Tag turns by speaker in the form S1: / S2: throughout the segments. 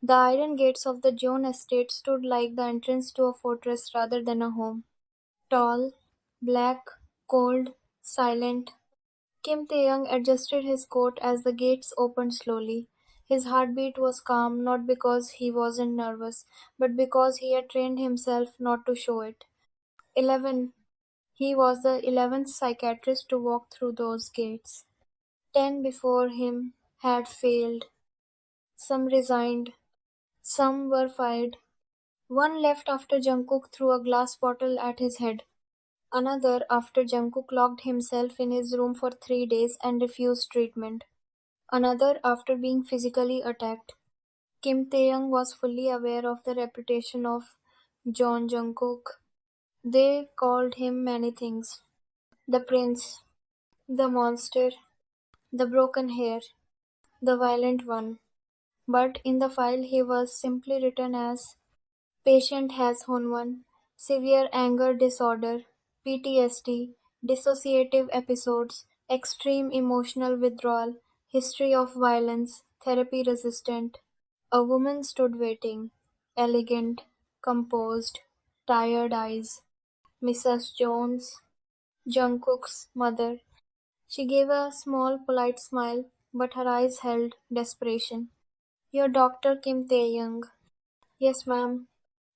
S1: The iron gates of the Jeon estate stood like the entrance to a fortress rather than a home. Tall, black, cold, silent. Kim Taehyung adjusted his coat as the gates opened slowly. His heartbeat was calm not because he wasn't nervous, but because he had trained himself not to show it. 11. He was the 11th psychiatrist to walk through those gates. 10 before him had failed. Some resigned. Some were fired. One left after Jungkook threw a glass bottle at his head. Another after Jungkook locked himself in his room for 3 days and refused treatment. Another after being physically attacked. Kim Taehyung was fully aware of the reputation of Jeon Jungkook. They called him many things: the prince, the monster, the broken hair, the violent one. But in the file he was simply written as patient has Honwan, severe anger disorder, PTSD, dissociative episodes, extreme emotional withdrawal, history of violence, therapy resistant. A woman stood waiting, elegant, composed, tired eyes. Mrs. Jones, Jungkook's mother. She gave a small, polite smile, but her eyes held desperation. Your doctor Kim Tae-young. Yes, ma'am.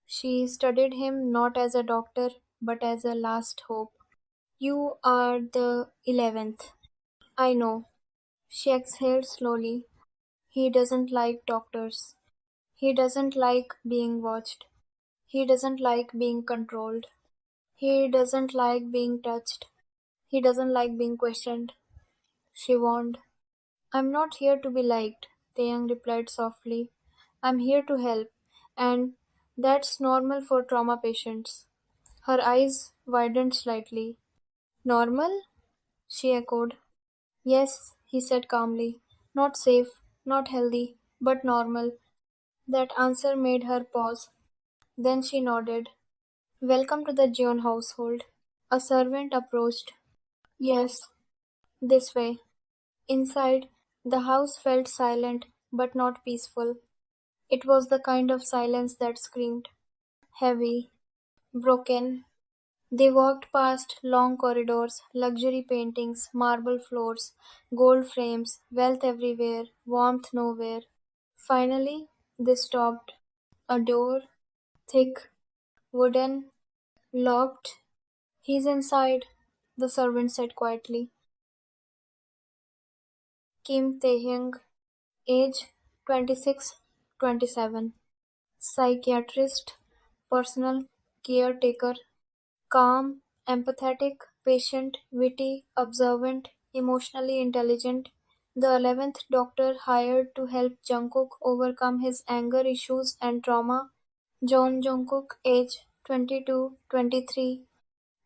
S1: She studied him not as a doctor, but as a last hope. You are the 11th. I know. She exhaled slowly. He doesn't like doctors. He doesn't like being watched. He doesn't like being controlled. He doesn't like being touched. He doesn't like being questioned. She warned. I'm not here to be liked, Taeyang replied softly. I'm here to help, and that's normal for trauma patients. Her eyes widened slightly. Normal? She echoed. Yes, he said calmly. Not safe, not healthy, but normal. That answer made her pause. Then she nodded. Welcome to the Jeon household. A servant approached. Yes, this way. Inside, the house felt silent but not peaceful. It was the kind of silence that screamed. Heavy, broken. They walked past long corridors, luxury paintings, marble floors, gold frames, wealth everywhere, warmth nowhere. Finally, they stopped. A door, thick, wooden, locked. He's inside, the servant said quietly. Kim Taehyung, age 26, 27. Psychiatrist, personal caretaker, calm, empathetic, patient, witty, observant, emotionally intelligent. The 11th doctor hired to help Jungkook overcome his anger issues and trauma. Jeon Jungkook, age 22, 23,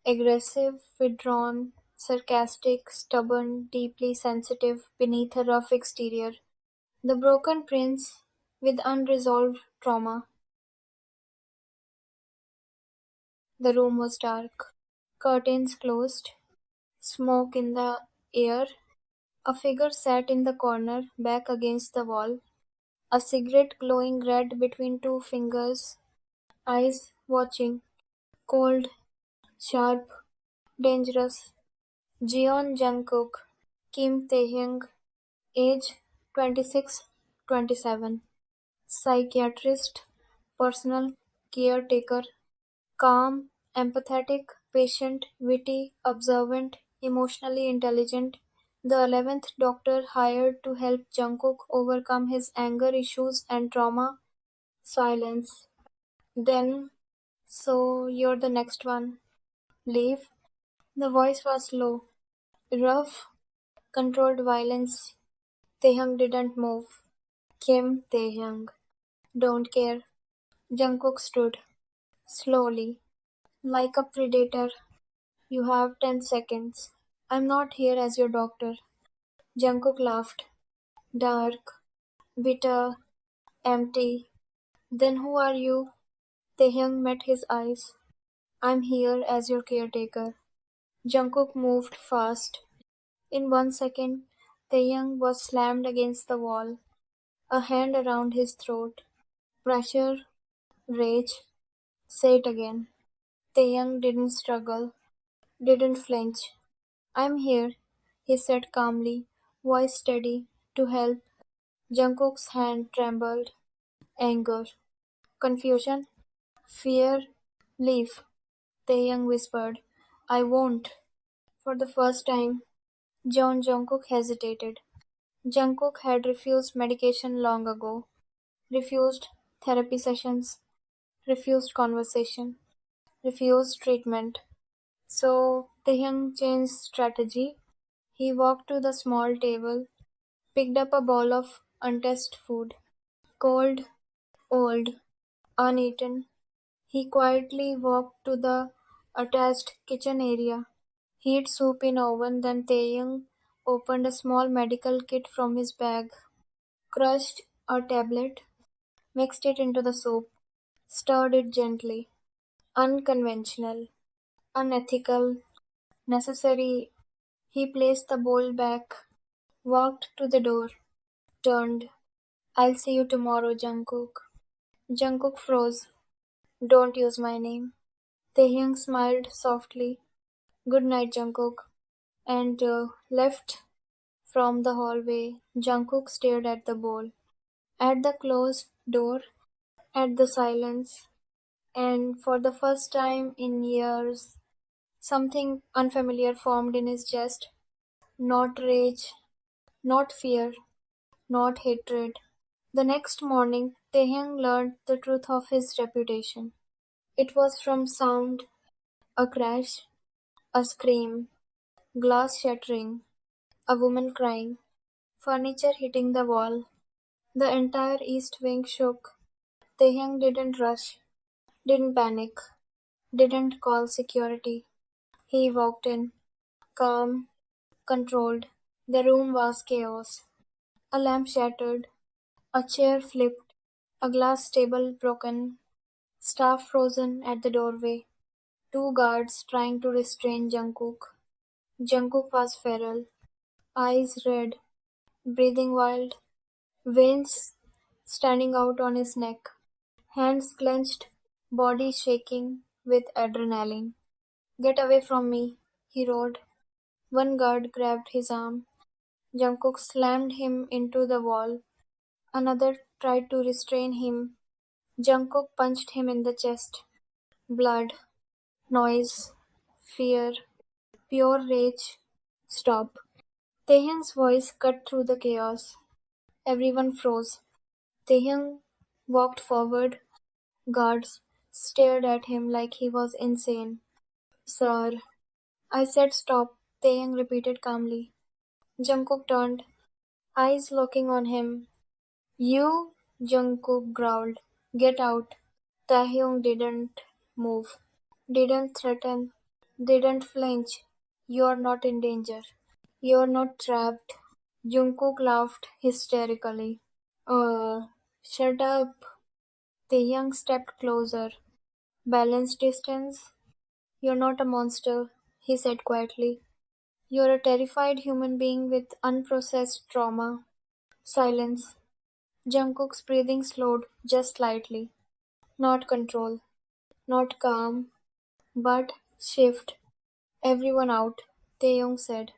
S1: aggressive, withdrawn, sarcastic, stubborn, deeply sensitive beneath a rough exterior. The broken prince with unresolved trauma. The room was dark, curtains closed, smoke in the air. A figure sat in the corner, back against the wall, a cigarette glowing red between two fingers, eyes watching, cold, sharp, dangerous. Jeon Jungkook, Kim Taehyung, age 26, 27. Psychiatrist, personal caretaker, calm, empathetic, patient, witty, observant, emotionally intelligent. The 11th doctor hired to help Jungkook overcome his anger issues and trauma. Silence. Then, so you're the next one. Leave. The voice was low, rough, controlled violence. Taehyung didn't move. Kim Taehyung. Don't care. Jungkook stood, slowly, like a predator. You have 10 seconds. I'm not here as your doctor. Jungkook laughed. Dark, bitter, empty. Then who are you? Taehyung met his eyes. I'm here as your caretaker. Jungkook moved fast. In 1 second, Taehyung was slammed against the wall, a hand around his throat. Pressure, rage, say it again. Taehyung didn't struggle, didn't flinch. I'm here, he said calmly, voice steady, to help. Jungkook's hand trembled. Anger, confusion, fear, leave. Taehyung whispered, I won't. For the first time, Jeon Jungkook hesitated. Jungkook had refused medication long ago, refused therapy sessions, refused conversation, refused treatment. So Taehyung changed strategy. He walked to the small table, picked up a bowl of untouched food, cold, old, uneaten. He quietly walked to the attached kitchen area, heat soup in oven, then Taehyung opened a small medical kit from his bag, crushed a tablet, mixed it into the soup, stirred it gently. Unconventional, unethical, necessary. He placed the bowl back, walked to the door, turned. I'll see you tomorrow, Jungkook. Jungkook froze. Don't use my name. Taehyung smiled softly. Good night, Jungkook. And left from the hallway. Jungkook stared at the bowl, at the closed door, at the silence, and for the first time in years, something unfamiliar formed in his chest. Not rage, not fear, not hatred. The next morning, Taehyung learned the truth of his reputation. It was from sound, a crash, a scream, glass shattering, a woman crying, furniture hitting the wall. The entire east wing shook. Taehyung didn't rush, didn't panic, didn't call security. He walked in, calm, controlled. The room was chaos. A lamp shattered, a chair flipped, a glass table broken, staff frozen at the doorway, two guards trying to restrain Jungkook. Jungkook was feral, eyes red, breathing wild, veins standing out on his neck, hands clenched, body shaking with adrenaline. Get away from me, he roared. One guard grabbed his arm. Jungkook slammed him into the wall. Another tried to restrain him. Jungkook punched him in the chest. Blood, noise, fear, pure rage. Stop. Taehyung's voice cut through the chaos. Everyone froze. Taehyung walked forward. Guards stared at him like he was insane. Sir, I said stop, Taehyung repeated calmly. Jungkook turned, eyes locking on him. You, Jungkook growled. Get out. Taehyung didn't move, didn't threaten, didn't flinch. You're not in danger. You're not trapped. Jungkook laughed hysterically. Shut up. Taehyung stepped closer. Balance distance. You're not a monster, he said quietly. You're a terrified human being with unprocessed trauma. Silence. Jungkook's breathing slowed just slightly. Not control, not calm, but shift. Everyone out, Taeyong said.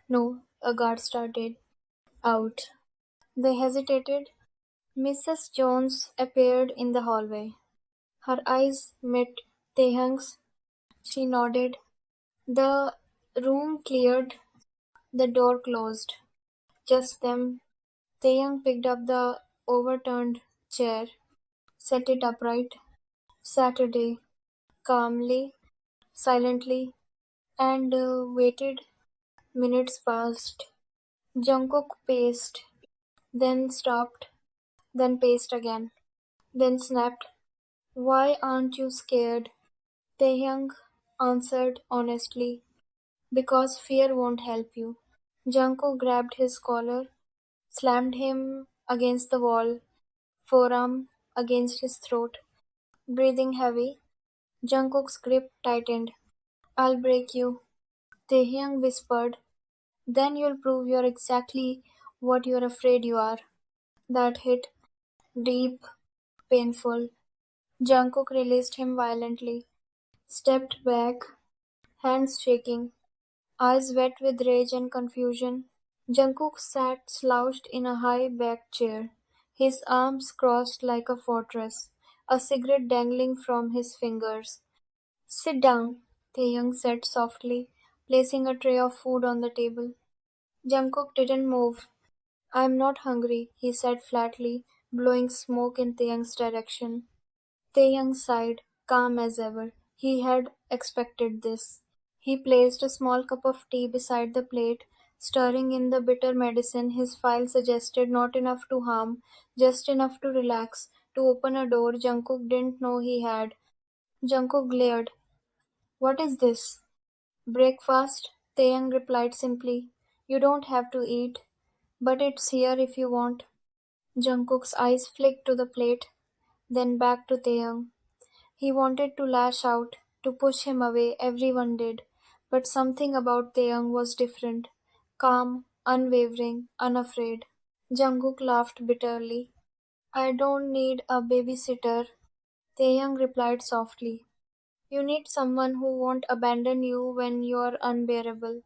S1: No, a guard started. Out. They hesitated. Mrs. Jones appeared in the hallway. Her eyes met Taehyung's. She nodded. The room cleared, the door closed. Just them. Taeyong picked up the overturned chair, set it upright, Saturday, calmly, silently, and waited. Minutes passed. Jungkook paced, then stopped, then paced again, then snapped. Why aren't you scared? Taehyung answered honestly. Because fear won't help you. Jungkook grabbed his collar, slammed him against the wall, forearm against his throat. Breathing heavy, Jungkook's grip tightened. I'll break you, Taehyung whispered. Then you'll prove you're exactly what you're afraid you are. That hit deep, painful. Jungkook released him violently, stepped back, hands shaking, eyes wet with rage and confusion. Jungkook sat slouched in a high-backed chair, his arms crossed like a fortress, a cigarette dangling from his fingers. "Sit down," Taehyung said softly, placing a tray of food on the table. Jungkook didn't move. "I'm not hungry," he said flatly, blowing smoke in Taehyung's direction. Taehyung sighed, calm as ever. He had expected this. He placed a small cup of tea beside the plate, stirring in the bitter medicine his file suggested, not enough to harm, just enough to relax, to open a door Jungkook didn't know he had. Jungkook glared. "What is this?" "Breakfast," Taeyang replied simply. "You don't have to eat, but it's here if you want." Jungkook's eyes flicked to the plate, then back to Taeyang. He wanted to lash out, to push him away, everyone did. But something about Taeyang was different. Calm, unwavering, unafraid. Jungkook laughed bitterly. "I don't need a babysitter," Taeyang replied softly. "You need someone who won't abandon you when you're unbearable."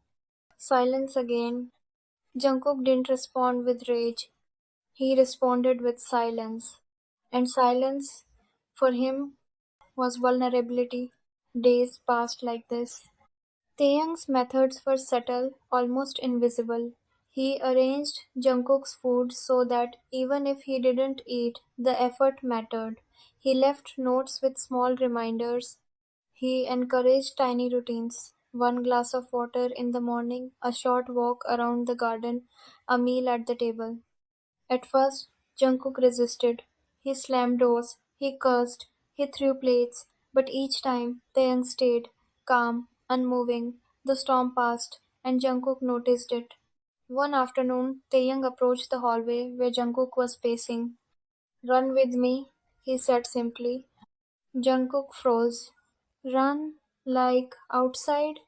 S1: Silence again. Jungkook didn't respond with rage. He responded with silence. And silence, for him, was vulnerability. Days passed like this. Taeyang's methods were subtle, almost invisible. He arranged Jungkook's food so that even if he didn't eat, the effort mattered. He left notes with small reminders. He encouraged tiny routines: one glass of water in the morning, a short walk around the garden, a meal at the table. At first, Jungkook resisted. He slammed doors, he cursed, he threw plates, but each time Taeyang stayed, calm, unmoving. The storm passed, and Jungkook noticed it. One afternoon, Taeyang approached the hallway where Jungkook was pacing. "Run with me," he said simply. Jungkook froze. "Run? Like outside?"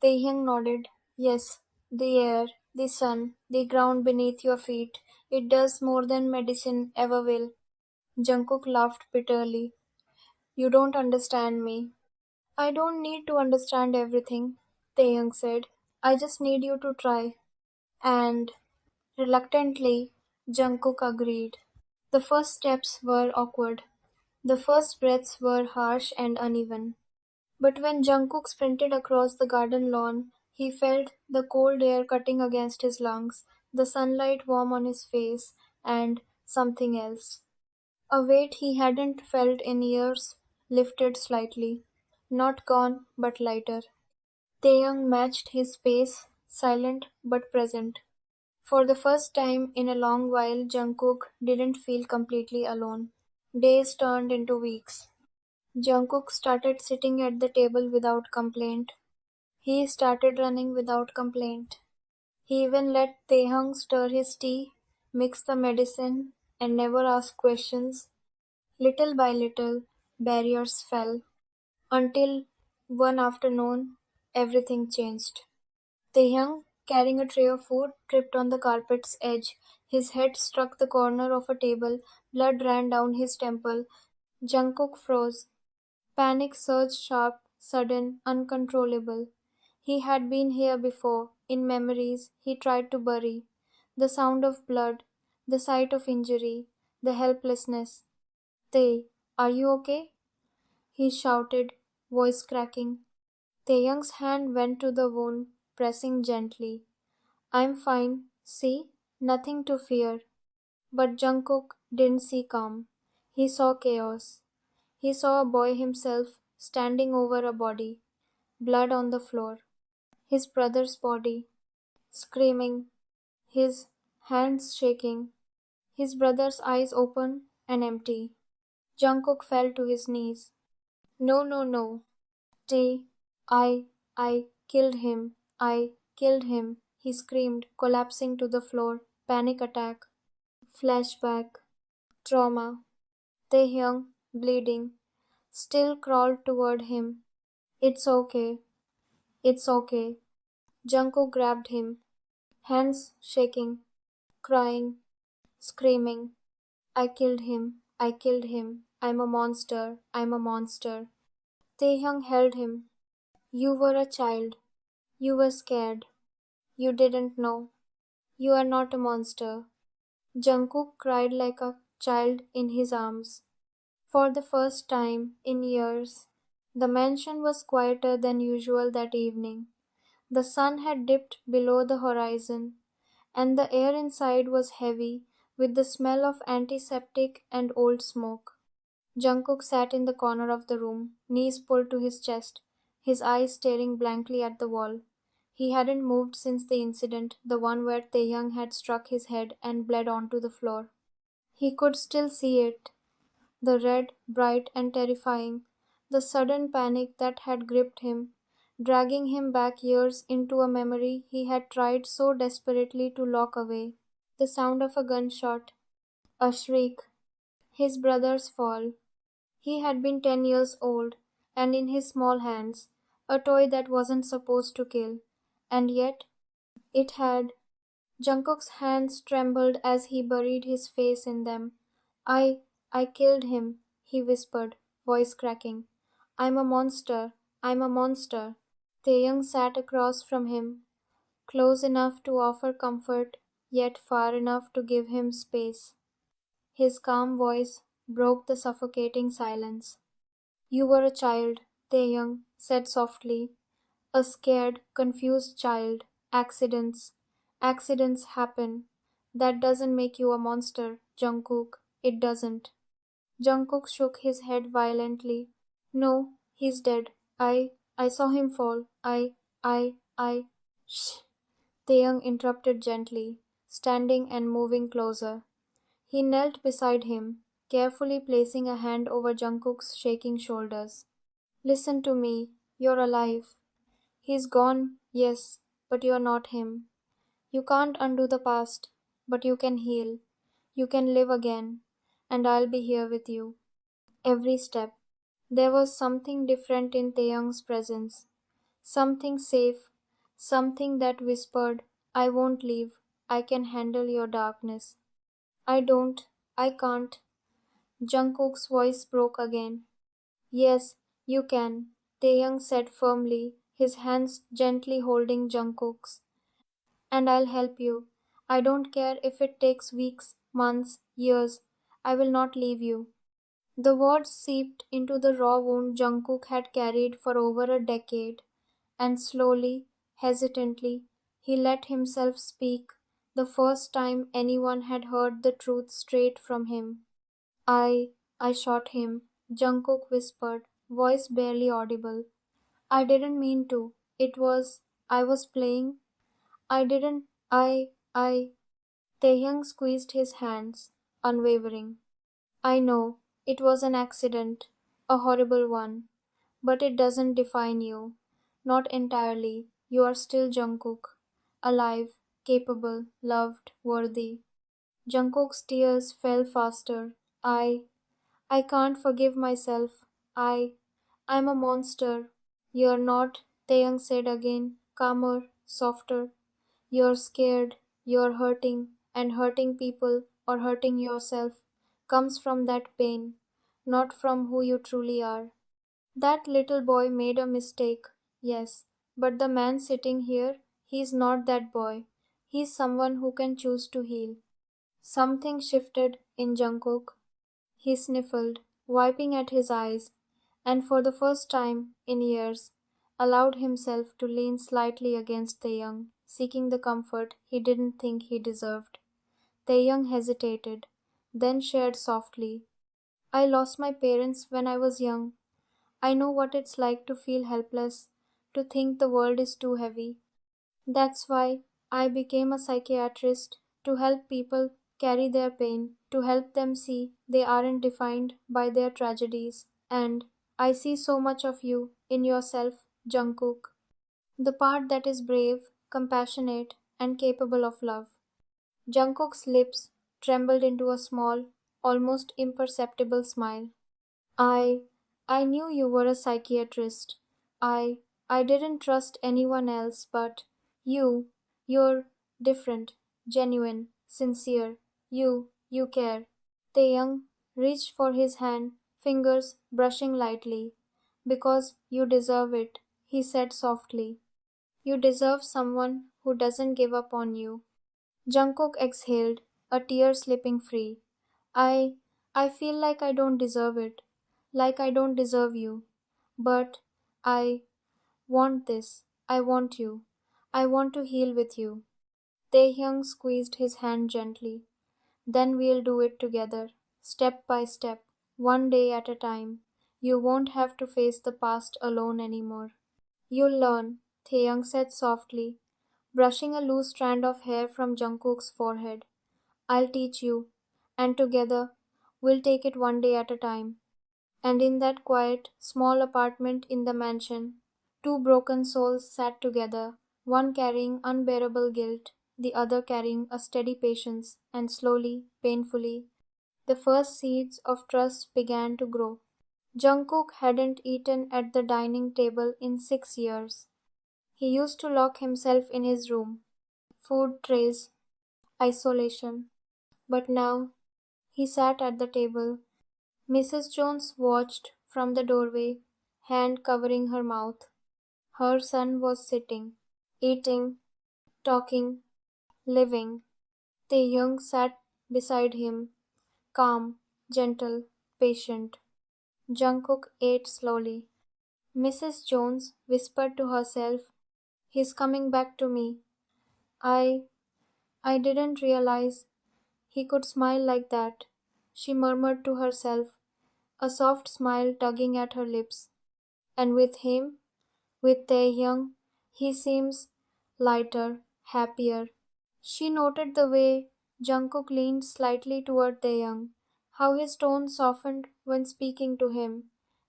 S1: Taehyung nodded. "Yes, the air, the sun, the ground beneath your feet. It does more than medicine ever will." Jungkook laughed bitterly. "You don't understand me." "I don't need to understand everything," Taehyung said. "I just need you to try." And reluctantly, Jungkook agreed. The first steps were awkward. The first breaths were harsh and uneven. But when Jungkook sprinted across the garden lawn, he felt the cold air cutting against his lungs, the sunlight warm on his face, and something else. A weight he hadn't felt in years lifted slightly. Not gone, but lighter. Taeyang matched his pace, silent but present. For the first time in a long while, Jungkook didn't feel completely alone. Days turned into weeks. Jungkook started sitting at the table without complaint. He started running without complaint. He even let Taehyung stir his tea, mix the medicine, and never ask questions. Little by little, barriers fell, until one afternoon, everything changed. Taehyung, carrying a tray of food, tripped on the carpet's edge. His head struck the corner of a table. Blood ran down his temple. Jungkook froze. Panic surged sharp, sudden, uncontrollable. He had been here before, in memories he tried to bury. The sound of blood, the sight of injury, the helplessness. "Tae, are you okay?" he shouted, voice cracking. Taeyang's hand went to the wound, pressing gently. "I'm fine. See? Nothing to fear." But Jungkook didn't see calm. He saw chaos. He saw a boy himself standing over a body, blood on the floor, his brother's body, screaming, his hands shaking, his brother's eyes open and empty. Jungkook fell to his knees. "No, no, no. Tae, I killed him. I killed him," he screamed, collapsing to the floor. Panic attack. Flashback. Trauma. Taehyung, bleeding, still crawled toward him. "It's okay. It's okay." Jungkook grabbed him, hands shaking, crying, screaming. "I killed him. I killed him. I'm a monster. I'm a monster. Taehyung held him. You were a child. You were scared. You didn't know. You are not a monster. Jungkook cried like a child in his arms. For the first time in years, the mansion was quieter than usual that evening. The sun had dipped below the horizon, and the air inside was heavy with the smell of antiseptic and old smoke. Jungkook sat in the corner of the room, knees pulled to his chest, his eyes staring blankly at the wall. He hadn't moved since the incident, the one where Taehyung had struck his head and bled onto the floor. He could still see it, the red, bright and terrifying, the sudden panic that had gripped him, dragging him back years into a memory he had tried so desperately to lock away. The sound of a gunshot, a shriek, his brother's fall. He had been 10 years old, and in his small hands, a toy that wasn't supposed to kill. And yet, it had. Jungkook's hands trembled as he buried his face in them. I I killed him, he whispered, voice cracking. I'm a monster. I'm a monster. Taeyang sat across from him, close enough to offer comfort, yet far enough to give him space. His calm voice broke the suffocating silence. You were a child, Taeyang said softly. A scared, confused child. Accidents. Accidents happen. That doesn't make you a monster, Jungkook. It doesn't. Jungkook shook his head violently. No, he's dead. I saw him fall. I. Shh. Taeyang interrupted gently, standing and moving closer. He knelt beside him, carefully placing a hand over Jungkook's shaking shoulders. Listen to me. You're alive. He's gone, yes, but you're not him. You can't undo the past, but you can heal. You can live again, and I'll be here with you. Every step. There was something different in Taeyang's presence. Something safe. Something that whispered, I won't leave. I can handle your darkness. I don't. I can't. Jungkook's voice broke again. Yes, you can, Taeyang said firmly, his hands gently holding Jungkook's. And I'll help you. I don't care if it takes weeks, months, years. I will not leave you. The words seeped into the raw wound Jungkook had carried for over a decade, and slowly, hesitantly, he let himself speak, the first time anyone had heard the truth straight from him. I I shot him, Jungkook whispered, voice barely audible. I didn't mean to. It was I was playing. I didn't I Taehyung squeezed his hands, unwavering. I know, it was an accident, a horrible one, but it doesn't define you. Not entirely. You are still Jungkook, alive, capable, loved, worthy. Jungkook's tears fell faster. I can't forgive myself. I I'm a monster. You're not, Taeyang said again, calmer, softer. You're scared, you're hurting, and hurting people or hurting yourself comes from that pain, not from who you truly are. That little boy made a mistake, yes, but the man sitting here, he's not that boy. He's someone who can choose to heal. Something shifted in Jungkook. He sniffled, wiping at his eyes, and for the first time in years allowed himself to lean slightly against Taeyang, seeking the comfort he didn't think he deserved. Taeyang hesitated, then shared softly, I lost my parents when I was young. I know what it's like to feel helpless, to think the world is too heavy. That's why I became a psychiatrist, to help people carry their pain, to help them see they aren't defined by their tragedies. And I see so much of you in yourself, Jungkook. The part that is brave, compassionate, and capable of love. Jungkook's lips trembled into a small, almost imperceptible smile. I I knew you were a psychiatrist. I I didn't trust anyone else but you. You're different, genuine, sincere. You care. Taeyang reached for his hand, fingers brushing lightly. Because you deserve it, he said softly. You deserve someone who doesn't give up on you. Jungkook exhaled, a tear slipping free. I I feel like I don't deserve it. Like I don't deserve you. But I want this. I want you. I want to heal with you. Taehyung squeezed his hand gently. Then we'll do it together, step by step, one day at a time. You won't have to face the past alone anymore. You'll learn, Taehyung said softly, brushing a loose strand of hair from Jungkook's forehead. I'll teach you, and together we'll take it one day at a time. And in that quiet, small apartment in the mansion, two broken souls sat together, one carrying unbearable guilt, the other carrying a steady patience, and slowly, painfully, the first seeds of trust began to grow. Jungkook hadn't eaten at the dining table in 6 years. He used to lock himself in his room, food trays, isolation. But now he sat at the table. Mrs. Jones watched from the doorway, hand covering her mouth. Her son was sitting, eating, talking, living. Taehyung sat beside him, calm, gentle, patient. Jungkook ate slowly. Mrs. Jones whispered to herself, he's coming back to me. I I didn't realize he could smile like that, she murmured to herself, a soft smile tugging at her lips. And with him, with Taehyung, he seems lighter, happier. She noted the way Jungkook leaned slightly toward Taehyung, how his tone softened when speaking to him,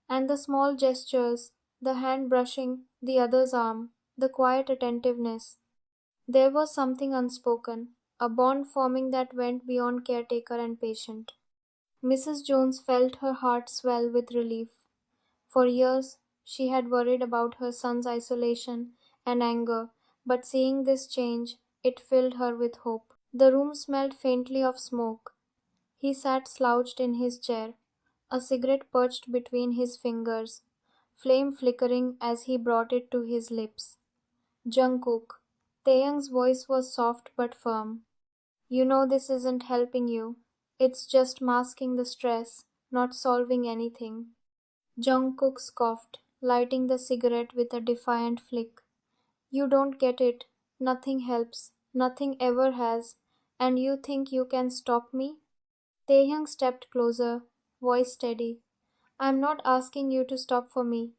S1: and the small gestures, the hand brushing the other's arm, the quiet attentiveness. There was something unspoken, a bond forming that went beyond caretaker and patient. Mrs. Jones felt her heart swell with relief. For years she had worried about her son's isolation and anger, but seeing this change, it filled her with hope. The room smelled faintly of smoke. He sat slouched in his chair, a cigarette perched between his fingers, flame flickering as he brought it to his lips. Jungkook. Taehyung's voice was soft but firm. You know this isn't helping you. It's just masking the stress, not solving anything. Jungkook scoffed, lighting the cigarette with a defiant flick. You don't get it. Nothing helps. Nothing ever has. And you think you can stop me? Taehyung stepped closer, voice steady. I'm not asking you to stop for me.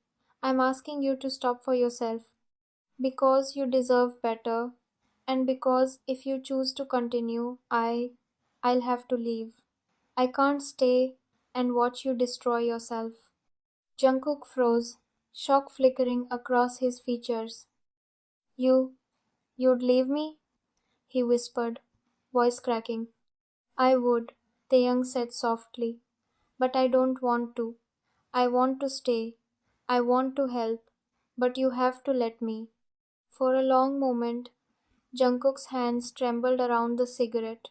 S1: I'm asking you to stop for yourself. Because you deserve better. And because if you choose to continue, I'll have to leave. I can't stay and watch you destroy yourself. Jungkook froze, shock flickering across his features. You, you'd leave me? He whispered, voice cracking. I would, Taeyang said softly, but I don't want to. I want to stay. I want to help, but you have to let me. For a long moment, Jungkook's hands trembled around the cigarette.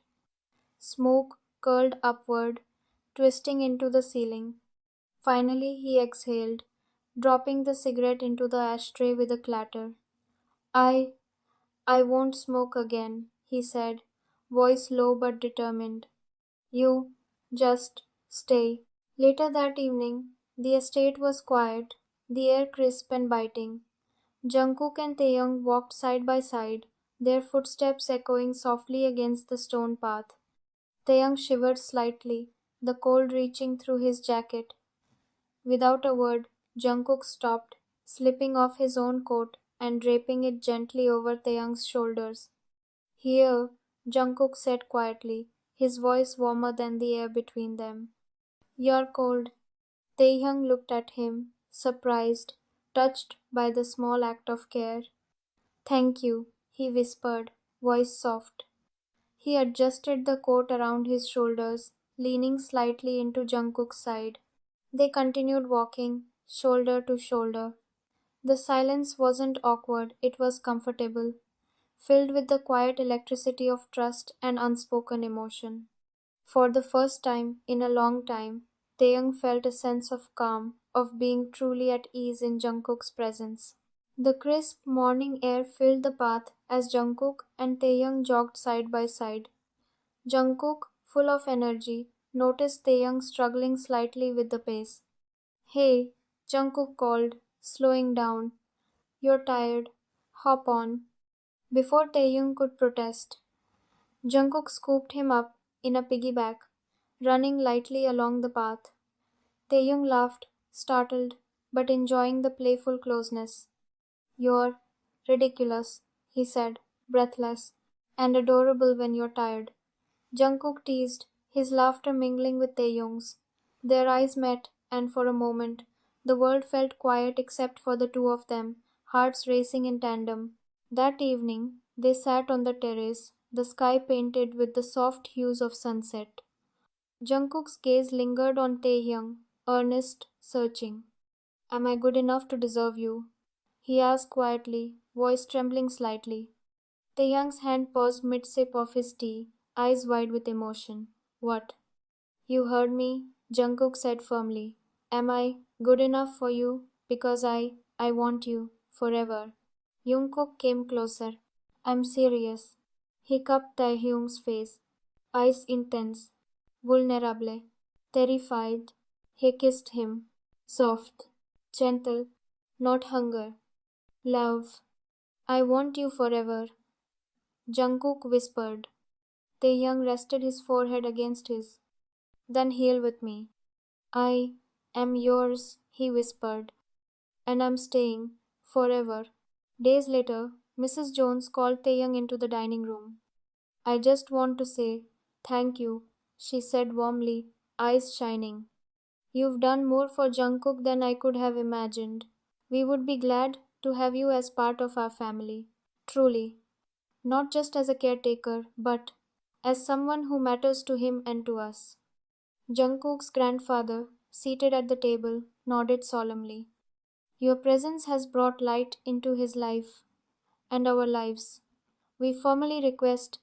S1: Smoke curled upward, twisting into the ceiling. Finally he exhaled, dropping the cigarette into the ashtray with a clatter. I I won't smoke again, he said, voice low but determined. You just stay. Later that evening, the estate was quiet, the air crisp and biting. Jungkook and Taeyong walked side by side, their footsteps echoing softly against the stone path. Taeyong shivered slightly, the cold reaching through his jacket. Without a word, Jungkook stopped, slipping off his own coat and draping it gently over Taeyang's shoulders. Here, Jungkook said quietly, his voice warmer than the air between them. You're cold. Taehyung looked at him, surprised, touched by the small act of care. Thank you, he whispered, voice soft. He adjusted the coat around his shoulders, leaning slightly into Jungkook's side. They continued walking, shoulder to shoulder. The silence wasn't awkward, it was comfortable, filled with the quiet electricity of trust and unspoken emotion. For the first time in a long time, Taeyang felt a sense of calm, of being truly at ease in Jungkook's presence. The crisp morning air filled the path as Jungkook and Taehyung jogged side by side. Jungkook, full of energy, noticed Taehyung struggling slightly with the pace. Hey, Jungkook called, slowing down. You're tired. Hop on. Before Taehyung could protest, Jungkook scooped him up in a piggyback, running lightly along the path. Taehyung laughed, startled, but enjoying the playful closeness. You're ridiculous, he said, breathless, and adorable when you're tired. Jungkook teased, his laughter mingling with Taehyung's. Their eyes met, and for a moment, the world felt quiet except for the two of them, hearts racing in tandem. That evening, they sat on the terrace, the sky painted with the soft hues of sunset. Jungkook's gaze lingered on Taehyung, earnest, searching. Am I good enough to deserve you? He asked quietly, voice trembling slightly. Taehyung's hand paused mid-sip of his tea, eyes wide with emotion. What? You heard me, Jungkook said firmly. Am I good enough for you? Because I want you, forever. Jungkook came closer. I'm serious. He cupped Taehyung's face, eyes intense, vulnerable, terrified. He kissed him, soft, gentle, not hunger, love. I want you forever, Jungkook whispered. Taehyung rested his forehead against his. Then heal with me. I am yours, he whispered, and I'm staying forever. Days later, Mrs. Jones called Taehyung into the dining room. I just want to say thank you, she said warmly, eyes shining. You've done more for Jungkook than I could have imagined. We would be glad to have you as part of our family. Truly. Not just as a caretaker, but as someone who matters to him and to us. Jungkook's grandfather, seated at the table, nodded solemnly. Your presence has brought light into his life and our lives. We formally request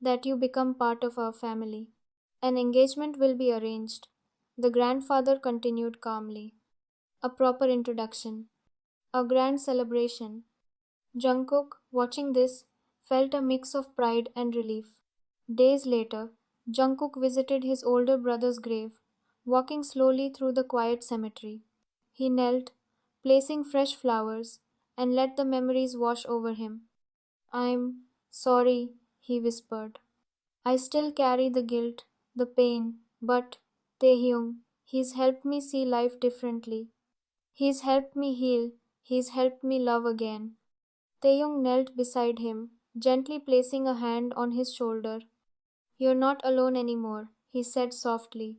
S1: that you become part of our family. An engagement will be arranged. The grandfather continued calmly. A proper introduction. A grand celebration. Jungkook, watching this, felt a mix of pride and relief. Days later, Jungkook visited his older brother's grave, walking slowly through the quiet cemetery. He knelt, placing fresh flowers, and let the memories wash over him. I'm sorry, he whispered. I still carry the guilt, the pain, but Taehyung, he's helped me see life differently. He's helped me heal, he's helped me love again. Taeyong knelt beside him, gently placing a hand on his shoulder. You're not alone anymore, he said softly.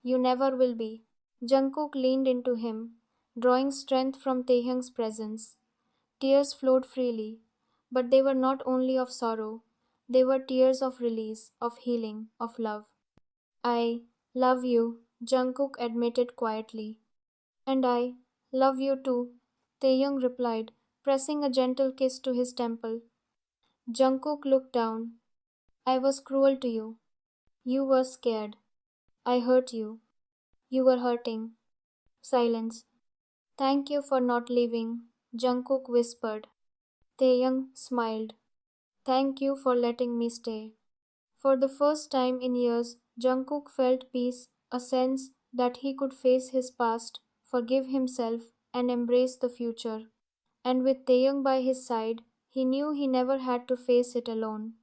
S1: You never will be. Jungkook leaned into him, drawing strength from Taehyung's presence. Tears flowed freely, but they were not only of sorrow, they were tears of release, of healing, of love. I love you, Jungkook admitted quietly. And I love you too, Taeyong replied, pressing a gentle kiss to his temple. Jungkook looked down. I was cruel to you. You were scared. I hurt you. You were hurting. Silence. Thank you for not leaving, Jungkook whispered. Taeyong smiled. Thank you for letting me stay. For the first time in years, Jungkook felt peace, a sense that he could face his past, forgive himself, and embrace the future. And with Taeyong by his side, he knew he never had to face it alone.